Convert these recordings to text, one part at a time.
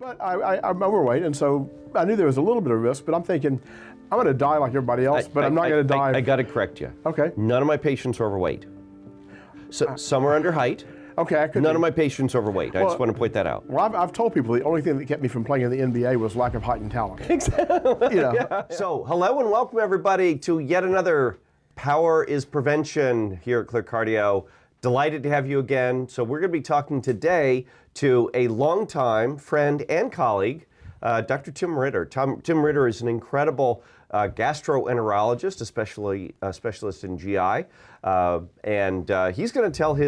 But I'm overweight, and so I knew there was a little bit of risk, but I'm thinking, I'm going to die like everybody else, but I'm not going to die. I got to correct you. Okay. None of my patients are overweight. So, some are under height. Okay, I could None be. of my patients are overweight. I just want to point that out. Well, I've told people the only thing that kept me from playing in the NBA was lack of height and talent. Exactly. You know. Yeah. So, hello and welcome everybody to yet another Power is Prevention here at ClearCardio. Delighted to have you again. So we're going to be talking today to a longtime friend and colleague, Dr. Tim Ritter. Tim Ritter is an incredible gastroenterologist, especially a specialist in GI, and he's going to tell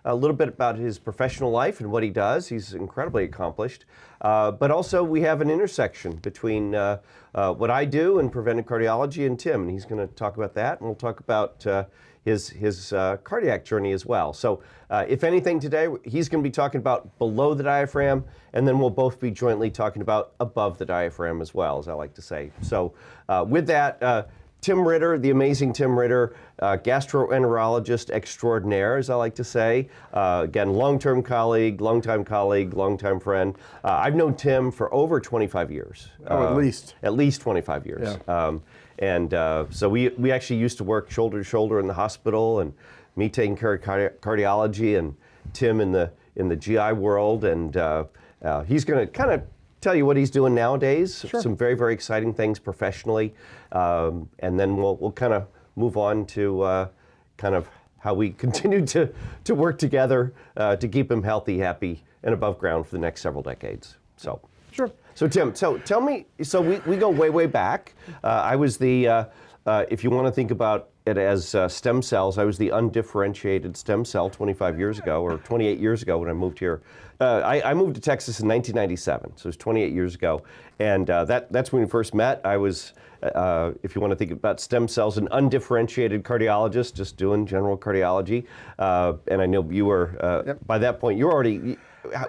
a little bit about his professional life and what he does. He's incredibly accomplished, but also we have an intersection between what I do in preventive cardiology and Tim, and he's going to talk about that, and we'll talk about his cardiac journey as well. So if anything today, he's going to be talking about below the diaphragm, and then we'll both be jointly talking about above the diaphragm as well, as I like to say. So with that, Tim Ritter, the amazing Tim Ritter, gastroenterologist extraordinaire, as I like to say. Again, long-time colleague, long-time friend. I've known Tim for over 25 years. At least. At least 25 years. Yeah. So we actually used to work shoulder to shoulder in the hospital, and me taking care of cardiology and Tim in the GI world, and he's going to kind of tell you what he's doing nowadays. Sure. Some very, very exciting things professionally, and then we'll kind of move on to kind of how we continue to work together to keep him healthy, happy, and above ground for the next several decades. So. Sure. So Tim, tell me, so we go way, way back. I was if you want to think about it as stem cells, I was the undifferentiated stem cell 25 years ago, or 28 years ago when I moved here. I moved to Texas in 1997, so it was 28 years ago. And that's when we first met. I was, if you want to think about stem cells, an undifferentiated cardiologist, just doing general cardiology. And I know you were, by that point, you're already,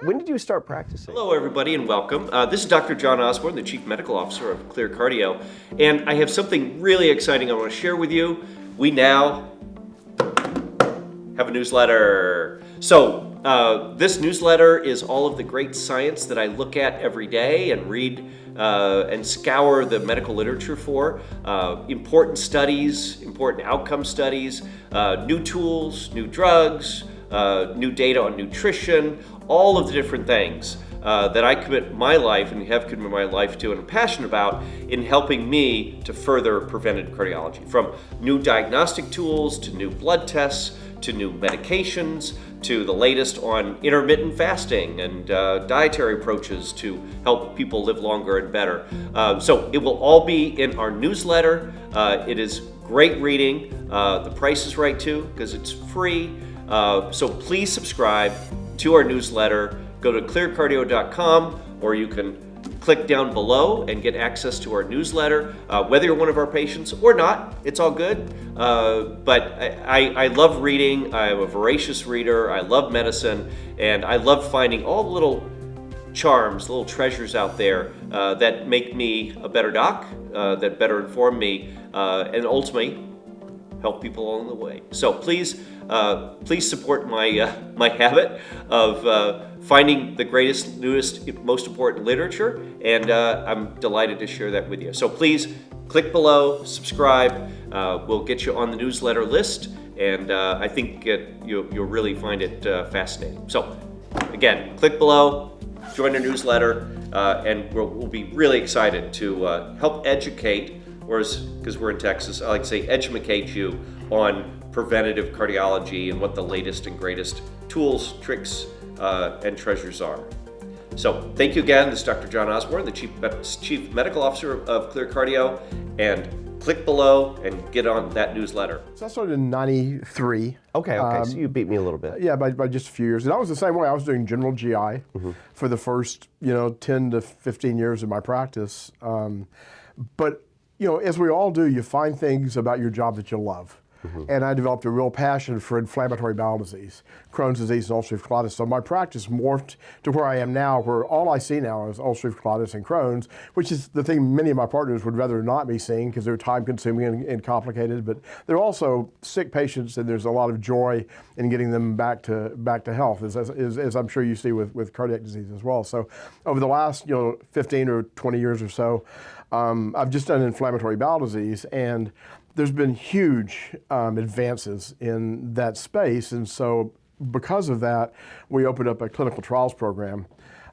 when did you start practicing? Hello, everybody, and welcome. This is Dr. Jon Osborne, the Chief Medical Officer of ClearCardio, and I have something really exciting I want to share with you. We now have a newsletter. So this newsletter is all of the great science that I look at every day and read and scour the medical literature for. Important studies, important outcome studies, new tools, new drugs, new data on nutrition, all of the different things that I commit my life and have committed my life to and am passionate about in helping me to further preventive cardiology. From new diagnostic tools to new blood tests to new medications to the latest on intermittent fasting and dietary approaches to help people live longer and better. So it will all be in our newsletter. It is great reading. The price is right too because it's free. So please subscribe to our newsletter. Go to clearcardio.com, or you can click down below and get access to our newsletter. Whether you're one of our patients or not, it's all good. But I love reading. I'm a voracious reader. I love medicine, and I love finding all the little charms, little treasures out there that make me a better doc, that better inform me, and ultimately help people along the way. So please support my habit of finding the greatest, newest, most important literature, and I'm delighted to share that with you. So please click below, subscribe. We'll get you on the newsletter list, and I think you'll really find it fascinating. So again, click below, join our newsletter, and we'll be really excited to help educate, or because we're in Texas, I like to say educate you on preventative cardiology and what the latest and greatest tools, tricks, and treasures are. So thank you again. This is Dr. Jon Osborne, the Chief Medical Officer of ClearCardio, and click below and get on that newsletter. So I started in 93. Okay, so you beat me a little bit. Yeah, by just a few years. And I was the same way. I was doing general GI for the first, 10 to 15 years of my practice. But, as we all do, you find things about your job that you love. and I developed a real passion for inflammatory bowel disease, Crohn's disease and ulcerative colitis. So my practice morphed to where I am now, where all I see now is ulcerative colitis and Crohn's, which is the thing many of my partners would rather not be seeing because they're time-consuming and complicated. But they're also sick patients, and there's a lot of joy in getting them back to health, as I'm sure you see with cardiac disease as well. So over the last 15 or 20 years or so, I've just done inflammatory bowel disease, and there's been huge advances in that space. And so because of that, we opened up a clinical trials program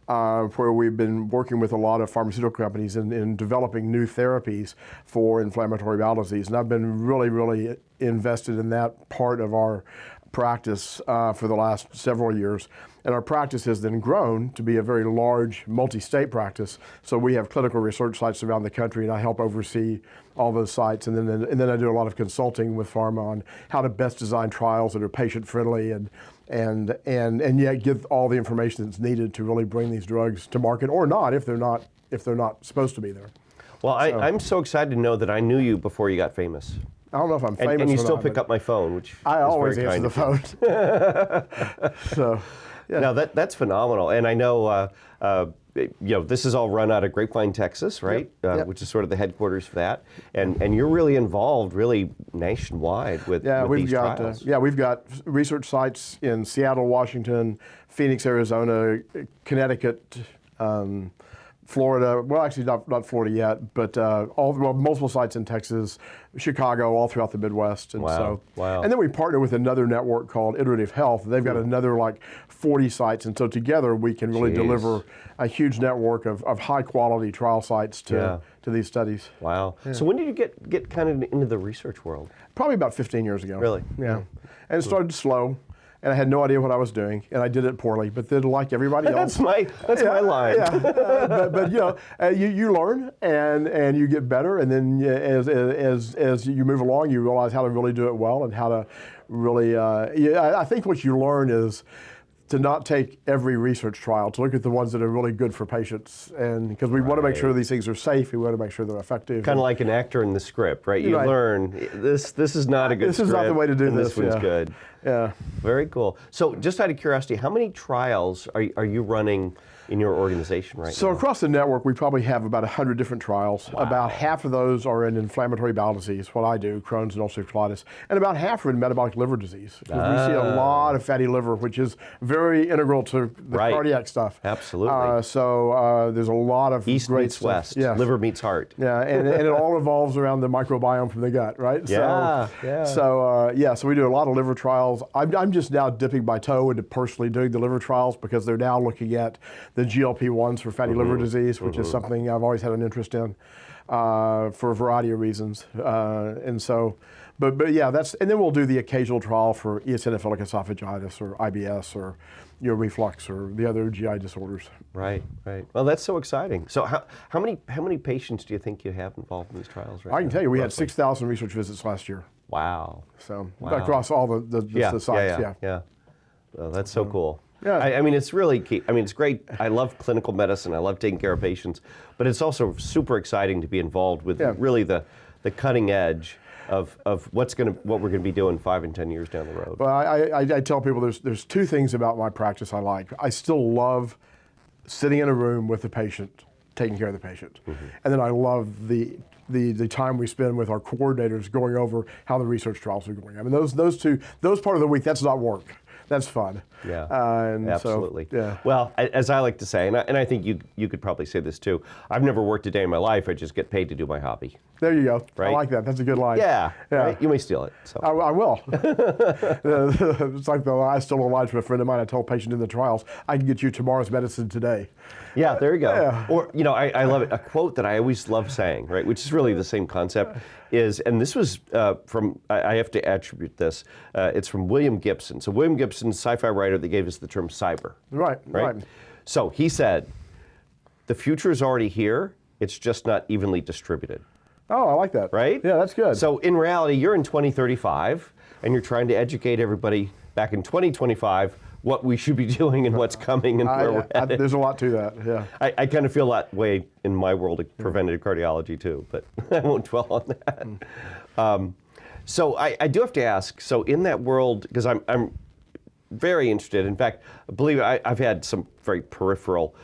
where we've been working with a lot of pharmaceutical companies in developing new therapies for inflammatory bowel disease. And I've been really, really invested in that part of our practice for the last several years. And our practice has then grown to be a very large multi-state practice. So we have clinical research sites around the country, and I help oversee all those sites. And then I do a lot of consulting with pharma on how to best design trials that are patient-friendly and yet give all the information that's needed to really bring these drugs to market, or not if they're not supposed to be there. Well, I'm so excited to know that I knew you before you got famous. I don't know if I'm famous and you or still not, pick up my phone, which I is always very answer kind the phone. So, yeah. No, that's phenomenal. And I know, this is all run out of Grapevine, Texas, right? Yep. Which is sort of the headquarters for that. And you're really involved, really nationwide with these trials. We've got research sites in Seattle, Washington, Phoenix, Arizona, Connecticut, Florida. Well, actually not Florida yet, but multiple sites in Texas, Chicago, all throughout the Midwest. And Wow. And then we partner with another network called Iterative Health. They've got another 40 sites, and so together we can really deliver a huge network of high quality trial sites to these studies. Wow. Yeah. So when did you get kind of into the research world? Probably about 15 years ago. Really? Yeah. And it started slow. And I had no idea what I was doing, and I did it poorly. But then, like everybody else, that's my line. Yeah, but you learn and you get better, and then as you move along, you realize how to really do it well and how to really. I think what you learn is to not take every research trial, to look at the ones that are really good for patients, and because we want to make sure these things are safe, we want to make sure they're effective. Kind of like an actor in the script, right? You learn this is not a good script. This is not the way to do and this. This one's good. Yeah. Very cool. So just out of curiosity, how many trials are you running in your organization right now? So across the network, we probably have about 100 different trials. Wow. About half of those are in inflammatory bowel disease, what I do, Crohn's and ulcerative colitis, and about half are in metabolic liver disease. Because we see a lot of fatty liver, which is very integral to the cardiac stuff. Absolutely. So there's a lot of East great meets stuff. West, Yeah. liver meets heart. Yeah, and it all revolves around the microbiome from the gut, right? Yeah, So we do a lot of liver trials. I'm just now dipping my toe into personally doing the liver trials because they're now looking at the GLP-1s for fatty liver disease, which is something I've always had an interest in for a variety of reasons. And so, but yeah, and then we'll do the occasional trial for eosinophilic esophagitis or IBS or reflux or the other GI disorders. Right. Well, that's so exciting. So how many patients do you think you have involved in these trials right now? I can tell you we had 6,000 research visits last year. Wow. So across all the sites. Yeah. Well, that's so cool. Yeah. I mean, it's really key. I mean, it's great. I love clinical medicine. I love taking care of patients. But it's also super exciting to be involved with really the cutting edge of what we're going to be doing 5 and 10 years down the road. Well, I tell people there's two things about my practice I like. I still love sitting in a room with the patient, taking care of the patient. And then I love the time we spend with our coordinators going over how the research trials are going. I mean, those part of the week, that's not work. That's fun. Yeah, absolutely. So, well, as I like to say, and I think you could probably say this too, I've never worked a day in my life. I just get paid to do my hobby. There you go. Right? I like that. That's a good line. Yeah. Right? You may steal it. So. I will. It's like I stole a line from a friend of mine. I told a patient in the trials, I can get you tomorrow's medicine today. Yeah, there you go. Yeah. Or, I love it. A quote that I always love saying, right, which is really the same concept, is, and this was from, I have to attribute this, it's from William Gibson. So William Gibson, sci-fi writer that gave us the term cyber. Right. So he said, the future is already here, it's just not evenly distributed. Oh, I like that. Right? Yeah, that's good. So in reality, you're in 2035, and you're trying to educate everybody back in 2025 what we should be doing and what's coming and where we're headed. There's a lot to that, yeah. I kind of feel that way in my world of preventative cardiology too, but I won't dwell on that. So I do have to ask, so in that world, because I'm very interested, in fact, believe it, I've had some very peripheral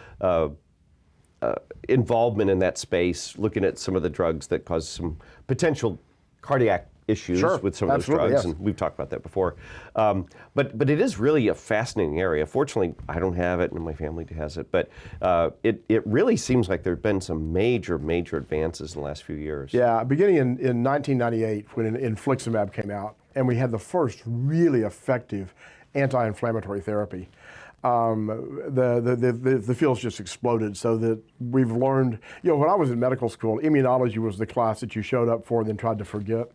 involvement in that space, looking at some of the drugs that cause some potential cardiac issues Sure, with some of those absolutely, drugs, yes. and we've talked about that before. But it is really a fascinating area. Fortunately, I don't have it, and my family has it. But it really seems like there have been some major advances in the last few years. Yeah, beginning in 1998 when infliximab came out, and we had the first really effective anti-inflammatory therapy. The field's just exploded, so that we've learned, when I was in medical school, immunology was the class that you showed up for and then tried to forget.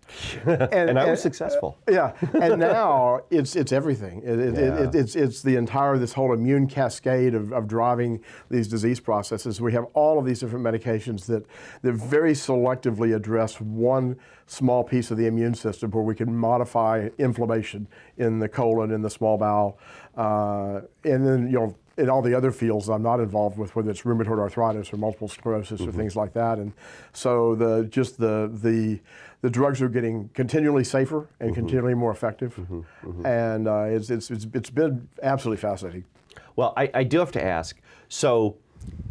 And I was successful. Yeah, and now it's everything. It's the entire, this whole immune cascade of driving these disease processes. We have all of these different medications that very selectively address one small piece of the immune system where we can modify inflammation in the colon, in the small bowel, and then in all the other fields I'm not involved with, whether it's rheumatoid arthritis or multiple sclerosis or things like that. And so the drugs are getting continually safer and continually more effective, and it's been absolutely fascinating. Well, I do have to ask, so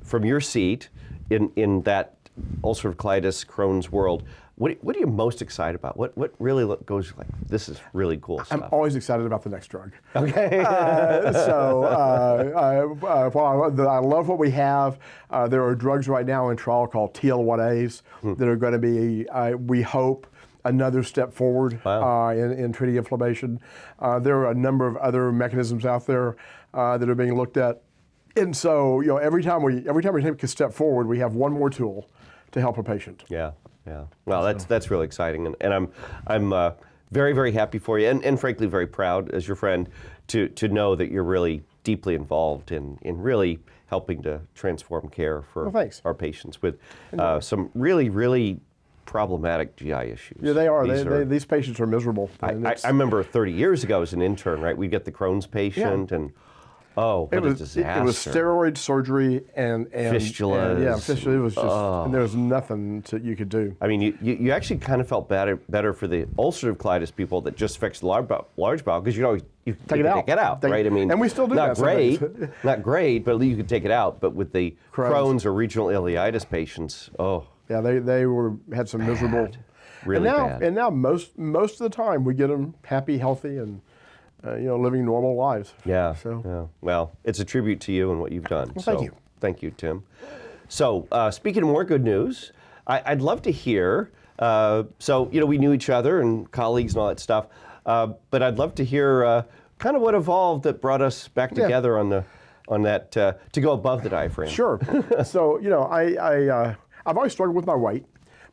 from your seat in that ulcerative colitis, Crohn's world, what are you most excited about? What really goes like, this is really cool stuff? I'm always excited about the next drug. Okay. While I love what we have, there are drugs right now in trial called TL1As that are going to be, we hope, another step forward in treating inflammation. There are a number of other mechanisms out there that are being looked at. And so, every time we take a step forward, we have one more tool to help a patient. Yeah. Well, that's really exciting, and I'm very, very happy for you, and frankly very proud as your friend to know that you're really deeply involved in really helping to transform care for our patients with some really problematic GI issues. Yeah, they are. These patients are miserable. I remember 30 years ago as an intern, right? We'd get the Crohn's patient, and what a disaster. It was steroid surgery and fistulas. fistula. It was just, and there was nothing you could do. I mean, you actually kind of felt better for the ulcerative colitis people that just affects the large bowel, because you can take it out, right? I mean, and we still do not that. Not great, but you could take it out. But with the Crohn's or regional ileitis patients, yeah, they had some miserable, really bad. And now most of the time we get them happy, healthy, and living normal lives. Yeah. So. Yeah. Well, it's a tribute to you and what you've done. Well, thank you. Thank you, Tim. So, speaking of more good news, I'd love to hear. We knew each other and colleagues and all that stuff, but I'd love to hear kind of what evolved that brought us back together on that to go above the diaphragm. Sure. So I've always struggled with my weight,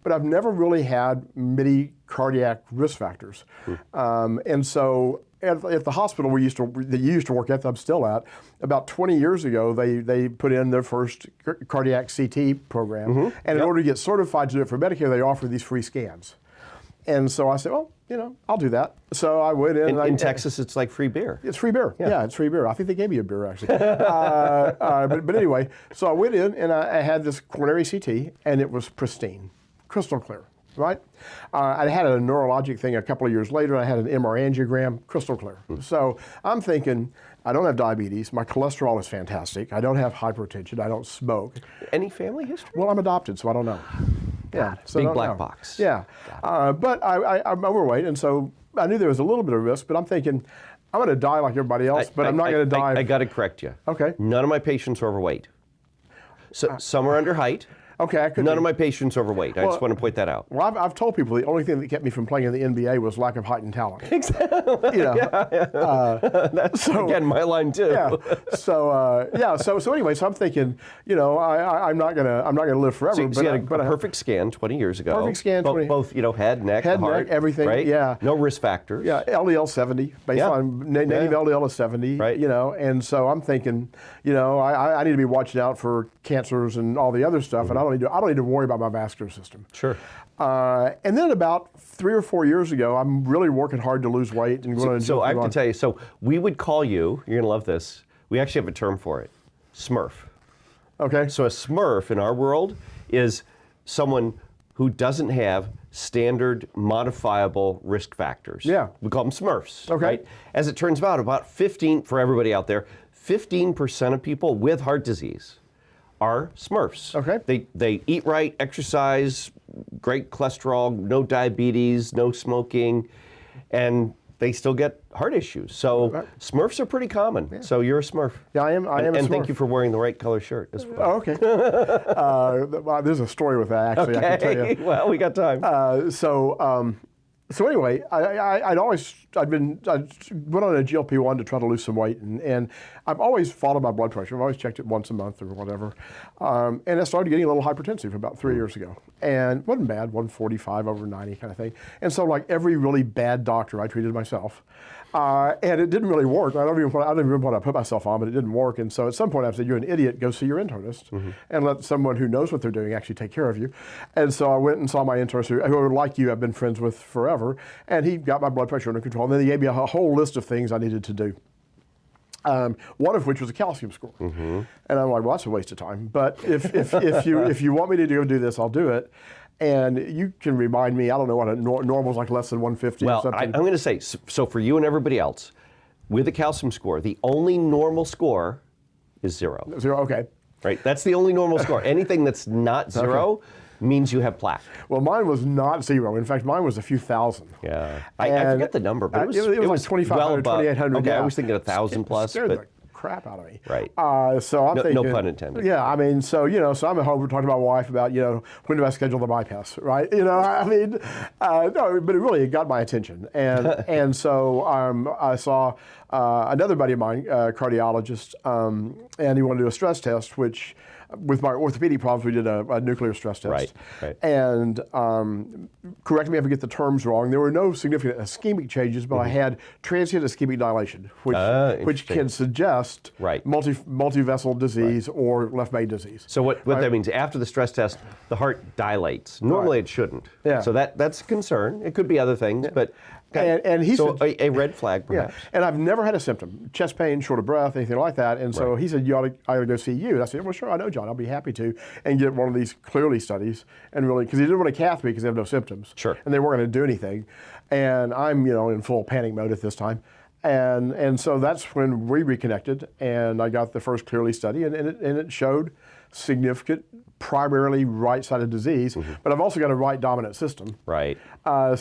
but I've never really had many cardiac risk factors, and so. At the hospital that you used to work at, I'm still at, about 20 years ago, they put in their first cardiac CT program. And in order to get certified to do it for Medicare, they offer these free scans. And so I said, well, I'll do that. So I went in. In Texas, it's like free beer. It's free beer. Yeah, it's free beer. I think they gave me a beer, actually. But anyway, so I went in and I had this coronary CT, and it was pristine, crystal clear. Right? I had a neurologic thing a couple of years later. I had an MR angiogram, crystal clear. So I'm thinking, I don't have diabetes. My cholesterol is fantastic. I don't have hypertension. I don't smoke. Any family history? Well, I'm adopted, so I don't know. Yeah, so big black box. Yeah, but I'm overweight, and so I knew there was a little bit of risk. But I'm thinking, I'm going to die like everybody else, but I'm not going to die. I got to correct you. Okay. None of my patients are overweight. So some are under height. Okay, None of my patients are overweight. I just want to point that out. Well, I've told people the only thing that kept me from playing in the NBA was lack of height and talent. Exactly. That's again my line too. Yeah. So anyway, so I'm thinking, I'm not gonna live forever. So you had a perfect scan 20 years ago. Perfect scan. Both head, neck, heart, neck, everything. Right? Yeah. No risk factors. Yeah. LDL 70. Baseline native LDL is 70. Right. And so I'm thinking, I need to be watching out for cancers and all the other stuff, and I don't need to worry about my vascular system. Sure. And then about 3 or 4 years ago, I'm really working hard to lose weight and going to. So I have to tell you. So we would call you. You're gonna love this. We actually have a term for it. Smurf. Okay. So a Smurf in our world is someone who doesn't have standard modifiable risk factors. Yeah. We call them Smurfs. Okay. Right? As it turns out, about 15, for everybody out there, 15% of people with heart disease are Smurfs. Okay. They eat right, exercise, great cholesterol, no diabetes, no smoking, and they still get heart issues. So Smurfs are pretty common. Yeah. So you're a Smurf. Yeah, I am a Smurf. And thank you for wearing the right color shirt as well. Oh, okay. There's a story with that, actually. Okay. I can tell you. Well, we got time. So anyway, I went on a GLP-1 to try to lose some weight, and I've always followed my blood pressure. I've always checked it once a month or whatever. And I started getting a little hypertensive about 3 years ago. And it wasn't bad, 145 over 90 kind of thing. And so like every really bad doctor, I treated myself. And it didn't really work. I don't even remember what I put myself on, but it didn't work. And so at some point I said, you're an idiot, go see your internist and let someone who knows what they're doing actually take care of you. And so I went and saw my internist, who like you, I've been friends with forever. And he got my blood pressure under control. And then he gave me a whole list of things I needed to do. One of which was a calcium score. And I'm like, well, that's a waste of time. But if you want me to do this, I'll do it. And you can remind me, I don't know what a normal is, like less than 150 well, or something. I'm going to say, so for you and everybody else, with a calcium score, the only normal score is 0. 0, okay. Right? That's the only normal score. Anything that's not 0 means you have plaque. Well, mine was not 0. In fact, mine was a few thousand. Yeah. I forget the number, but it was like 2,500, 2,800. Okay, yeah. I was thinking 1,000 plus. Scared but the crap out of me. Right. So I'm thinking. No pun intended. Yeah, I mean, so I'm at home, we're talking to my wife about, when do I schedule the bypass, right? I mean, no, but it got my attention. And so I saw another buddy of mine, cardiologist, and he wanted to do a stress test, which, with my orthopedic problems, we did a nuclear stress test. Right. And correct me if I get the terms wrong, there were no significant ischemic changes, but I had transient ischemic dilation, which can suggest multi-vessel disease or left main disease. So what that means, after the stress test, the heart dilates. Normally it shouldn't. Yeah. So that's a concern. It could be other things, but and he so said, a red flag perhaps. Yeah, and I've never had a symptom, chest pain, short of breath, anything like that. And so he said, I ought to go see you. And I said, well, sure, I know, John. I'll be happy to, and get one of these clearly studies, and really, because he didn't want to cath me because they have no symptoms. Sure. And they weren't going to do anything. And I'm, in full panic mode at this time. And so that's when we reconnected, and I got the first clearly study, and it showed significant, primarily right-sided disease, but I've also got a right dominant system. Right. And I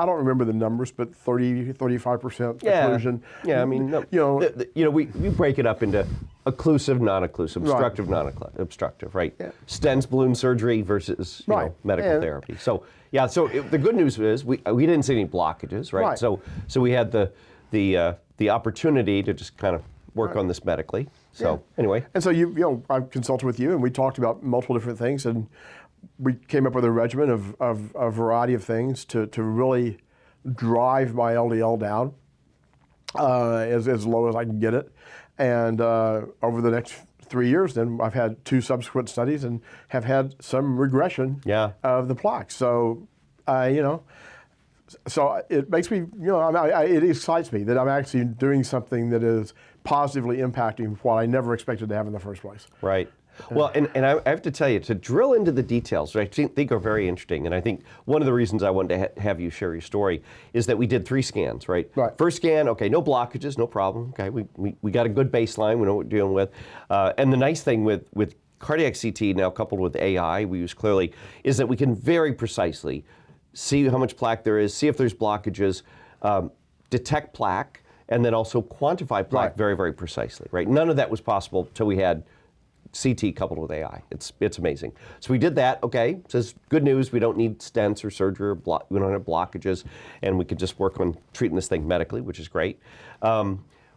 don't remember the numbers, but 35% occlusion. Yeah, I mean, we break it up into occlusive, non-occlusive, obstructive, non-obstructive, right? Yeah. Stents, balloon surgery versus medical therapy. So the good news is we didn't see any blockages, right? So we had the opportunity to just kind of work on this medically. So anyway. And so I consulted with you, and we talked about multiple different things, and we came up with a regimen of a variety of things to really drive my LDL down as low as I can get it. And over the next 3 years, then I've had 2 subsequent studies and have had some regression of the plaque. So, so it makes me, it excites me that I'm actually doing something that is positively impacting what I never expected to have in the first place. Right. Well, and I have to tell you, to drill into the details, which I think are very interesting, and I think one of the reasons I wanted to have you share your story is that we did 3 scans, right? First scan, okay, no blockages, no problem. Okay, we got a good baseline, we know what we're dealing with. And the nice thing with cardiac CT now coupled with AI, we use Clearly, is that we can very precisely see how much plaque there is, see if there's blockages, detect plaque, and then also quantify plaque very, very precisely, right? None of that was possible until we had CT coupled with AI. It's amazing. So we did that, okay, says good news, we don't need stents or surgery, we don't have blockages, and we can just work on treating this thing medically, which is great.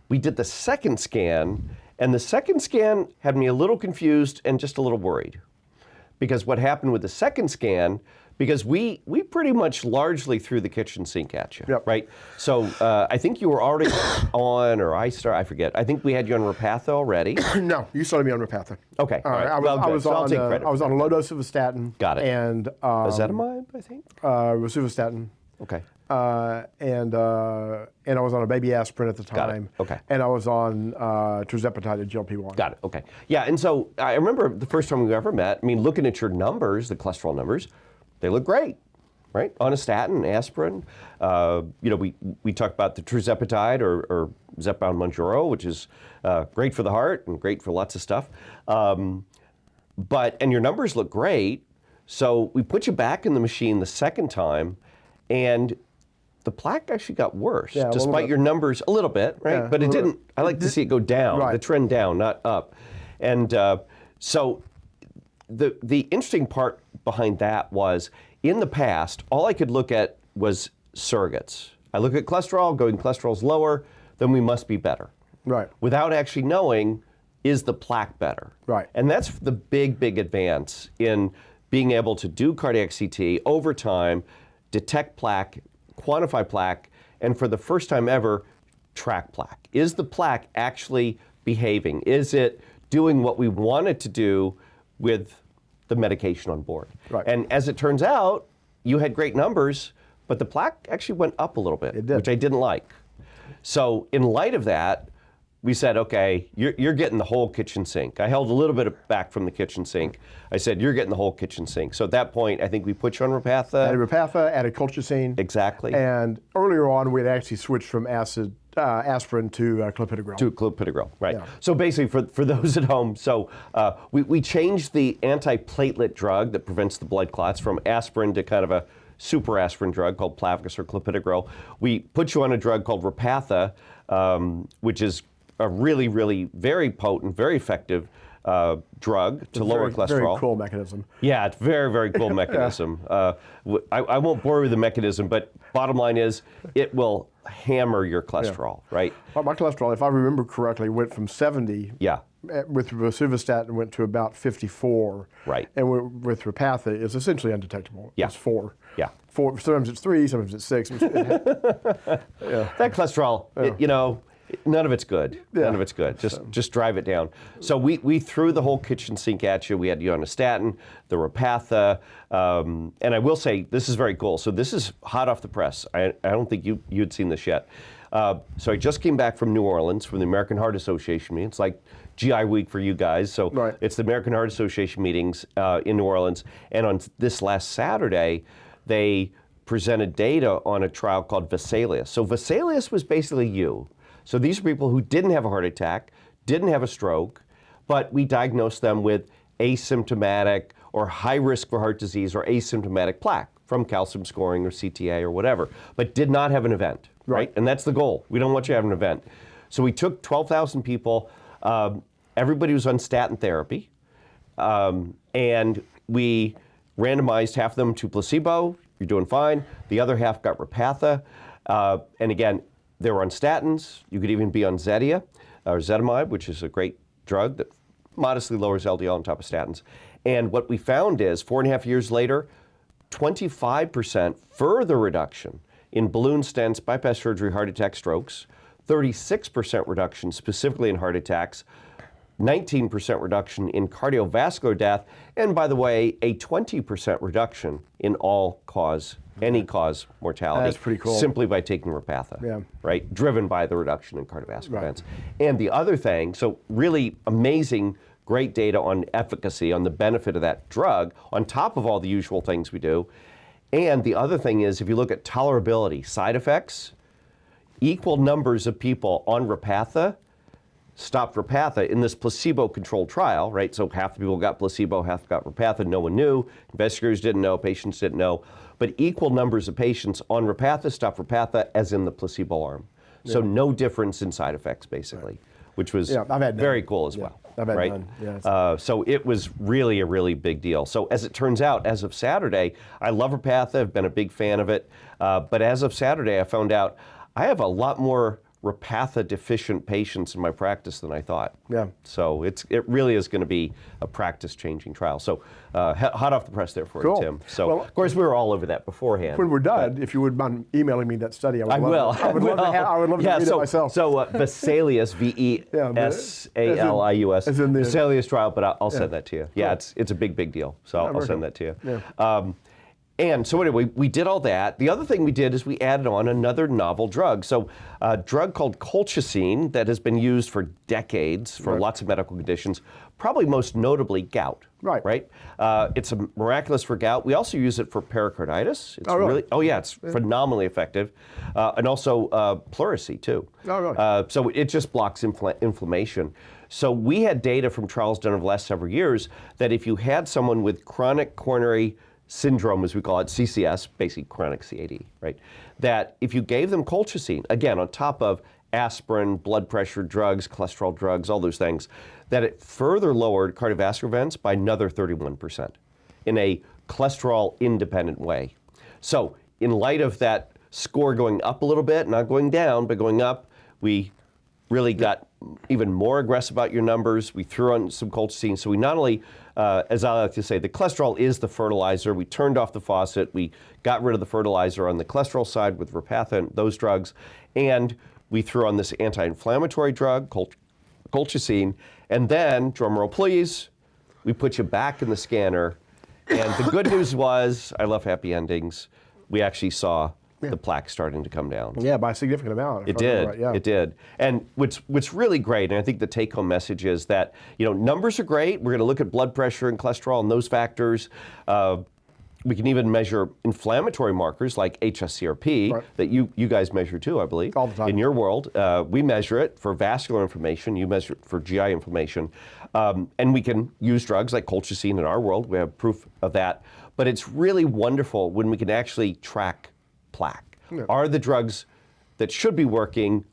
We did the second scan, and the second scan had me a little confused and just a little worried. Because what happened with the second scan, because we pretty much largely threw the kitchen sink at you, right? So I think you were already on, or I forget. I think we had you on Repatha already. No, you started me on Repatha. Okay, all right. I was on a low dose of a statin. Got it. And ezetimibe, I think? rosuvastatin. Okay. and I was on a baby aspirin at the time. Okay. And I was on tirzepatide and GLP-1. Got it. Okay. Yeah. And so I remember the first time we ever met. I mean, looking at your numbers, the cholesterol numbers, they look great, right? On a statin, aspirin. We talked about the tirzepatide or Zepbound Mounjaro, which is great for the heart and great for lots of stuff. And your numbers look great. So we put you back in the machine the second time, and the plaque actually got worse, despite your numbers a little bit, right? Yeah, but it didn't. I like to see it go down, right. the trend down, not up. And so the interesting part behind that was, in the past, all I could look at was surrogates. I look at cholesterol, going cholesterol's lower, then we must be better. Right. Without actually knowing, is the plaque better? Right. And that's the big, big advance in being able to do cardiac CT over time, detect plaque, quantify plaque, and for the first time ever, track plaque. Is the plaque actually behaving? Is it doing what we want it to do with the medication on board? Right. And as it turns out, you had great numbers, but the plaque actually went up a little bit, It did. which I didn't like. So in light of that, we said, okay, you're getting the whole kitchen sink. I held a little bit back from the kitchen sink. I said, you're getting the whole kitchen sink. So at that point, I think we put you on Repatha. Added Repatha, added colchicine. Exactly. And earlier on, we had actually switched from aspirin to clopidogrel. To clopidogrel, right. Yeah. So basically, for those at home, so we changed the antiplatelet drug that prevents the blood clots from aspirin to kind of a super aspirin drug called Plavix or clopidogrel. We put you on a drug called Repatha, which is a really, really very potent, very effective drug to lower cholesterol. Very cool mechanism. Yeah, it's very, very cool mechanism. I won't bore you with the mechanism, but bottom line is it will hammer your cholesterol, right? My cholesterol, if I remember correctly, went from 70 Yeah. with rosuvastatin went to about 54. Right. And with Repatha, it's essentially undetectable. Yeah. It's 4. Yeah. 4. Sometimes it's 3, sometimes it's 6. That cholesterol, none of it's good. Yeah. None of it's good. Just drive it down. So we threw the whole kitchen sink at you. We had you on a statin, the Repatha, and I will say this is very cool. So this is hot off the press. I don't think you'd seen this yet. So I just came back from New Orleans from the American Heart Association meeting. It's like GI week for you guys. So Right. It's the American Heart Association meetings in New Orleans. And on this last Saturday, they presented data on a trial called Vesalius. So Vesalius was basically you. So these are people who didn't have a heart attack, didn't have a stroke, but we diagnosed them with asymptomatic or high risk for heart disease or asymptomatic plaque from calcium scoring or CTA or whatever, but did not have an event, right? And that's the goal. We don't want you to have an event. So we took 12,000 people, everybody was on statin therapy, and we randomized half of them to placebo, you're doing fine, the other half got Repatha, and again, they were on statins. You could even be on Zetia or Zetamide, which is a great drug that modestly lowers LDL on top of statins. And what we found is 4.5 years later, 25% further reduction in balloon stents, bypass surgery, heart attack, strokes, 36% reduction specifically in heart attacks, 19% reduction in cardiovascular death, and by the way, a 20% reduction in any cause mortality. That's pretty cool. Simply by taking Repatha, Yeah. right? Driven by the reduction in cardiovascular events. And the other thing, so really amazing, great data on efficacy, on the benefit of that drug, on top of all the usual things we do. And the other thing is, if you look at tolerability, side effects, equal numbers of people on Repatha stopped Repatha in this placebo-controlled trial, right? So half the people got placebo, half got Repatha. No one knew. Investigators didn't know. Patients didn't know. But equal numbers of patients on Repatha stopped Repatha as in the placebo arm. So no difference in side effects, basically, which was I've had very none. cool as well. I've had right? none. Yeah, So it was really a really big deal. So as it turns out, as of Saturday, I love Repatha. I've been a big fan of it. But as of Saturday, I found out I have a lot more Repatha deficient patients in my practice than I thought. Yeah. So it really is going to be a practice-changing trial. So hot off the press there for Cool. you, Tim. So Well, of course we were all over that beforehand. When we're done, if you would mind emailing me that study, I would I love will. it. I would love to read it myself. So Vesalius, Vesalius, as in the- Vesalius trial, but I'll send that to you. Yeah, it's a big deal. So I'll send that to you. Yeah. And so anyway, we did all that. The other thing we did is we added on another novel drug. So a drug called colchicine that has been used for decades for lots of medical conditions, probably most notably gout. Right. It's miraculous for gout. We also use it for pericarditis. It's really? It's phenomenally effective. And also pleurisy too. Oh, really? So it just blocks inflammation. So we had data from trials done over the last several years that if you had someone with chronic coronary syndrome, as we call it, CCS, basically chronic CAD, right? That if you gave them colchicine, again, on top of aspirin, blood pressure drugs, cholesterol drugs, all those things, that it further lowered cardiovascular events by another 31% in a cholesterol-independent way. So in light of that score going up a little bit, not going down, but going up, we really got even more aggressive about your numbers. We threw on some colchicine. So we not only, as I like to say, the cholesterol is the fertilizer. We turned off the faucet. We got rid of the fertilizer on the cholesterol side with Repatha, those drugs. And we threw on this anti-inflammatory drug, colchicine. And then, drumroll please, we put you back in the scanner. And the good news was, I love happy endings, we actually saw the plaque starting to come down. Yeah, by a significant amount. It did. It did. And what's really great, and I think the take-home message is that numbers are great. We're going to look at blood pressure and cholesterol and those factors. We can even measure inflammatory markers like HSCRP that you guys measure too, I believe. All the time. In your world, we measure it for vascular inflammation. You measure it for GI inflammation, and we can use drugs like colchicine in our world. We have proof of that. But it's really wonderful when we can actually track plaque. Are the drugs that should be working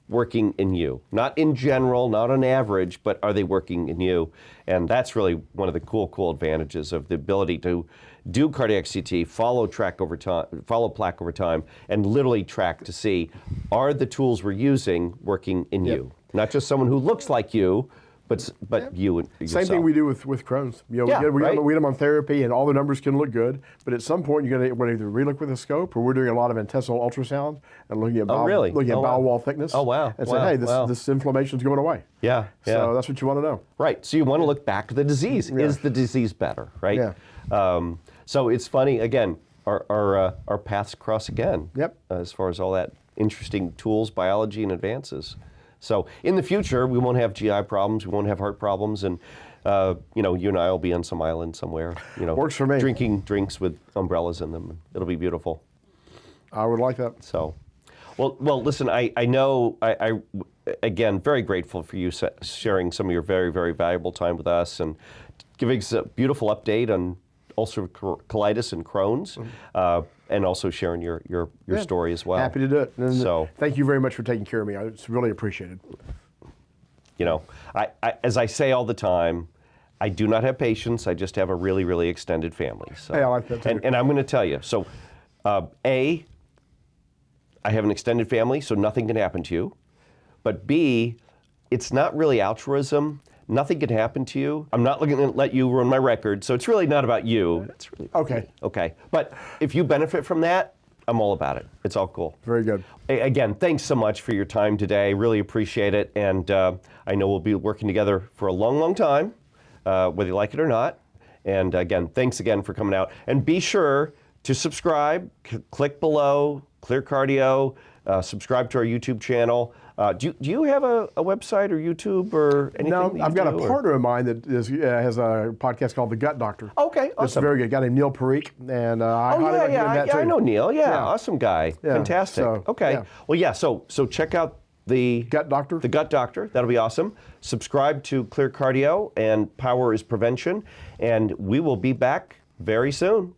in you? Not in general, not on average, but are they working in you? And that's really one of the cool advantages of the ability to do cardiac CT, follow plaque over time, and literally track to see, are the tools we're using working in you? Not just someone who looks like you, but you and yourself. Same thing we do with Crohn's. We get them on therapy, and all the numbers can look good. But at some point, you're going to either relook with a scope, or we're doing a lot of intestinal ultrasound and looking at bowel wall thickness. Oh wow! And say, hey, this inflammation's going away. Yeah. So that's what you want to know. Right. So you want to look back at the disease. Is the disease better? Right. Yeah. So it's funny again. Our paths cross again. Yep. As far as all that interesting tools, biology, and advances. So in the future, we won't have GI problems, we won't have heart problems, and you and I will be on some island somewhere, Works for me. Drinking drinks with umbrellas in them. It'll be beautiful. I would like that. So, well, listen, I know, again, very grateful for you sharing some of your very, very valuable time with us and giving us a beautiful update on ulcerative colitis and Crohn's. And also sharing your story as well. Happy to do it. And so thank you very much for taking care of me. It's really appreciated. I as I say all the time, I do not have patients. I just have a really, really extended family. So, hey, I like that too. And I'm going to tell you. So, A, I have an extended family, so nothing can happen to you. But B, it's not really altruism. Nothing can happen to you. I'm not looking to let you ruin my record, so it's really not about you. It's really okay. Okay. But if you benefit from that, I'm all about it. It's all cool. Very good. Again, thanks so much for your time today. Really appreciate it. And I know we'll be working together for a long, long time, whether you like it or not. And again, thanks again for coming out. And be sure to subscribe. Click below, ClearCardio. Subscribe to our YouTube channel. Do you have a website or YouTube or anything? No, I've got a partner of mine that has a podcast called The Gut Doctor. Okay, awesome. It's a very good guy named Neil Parikh, and I highly recommend that too. I know Neil. Yeah, awesome guy. Yeah, Fantastic. so, okay. yeah. Well, yeah. So check out the Gut Doctor. The Gut Doctor. That'll be awesome. Subscribe to ClearCardio and Power is Prevention, and we will be back very soon.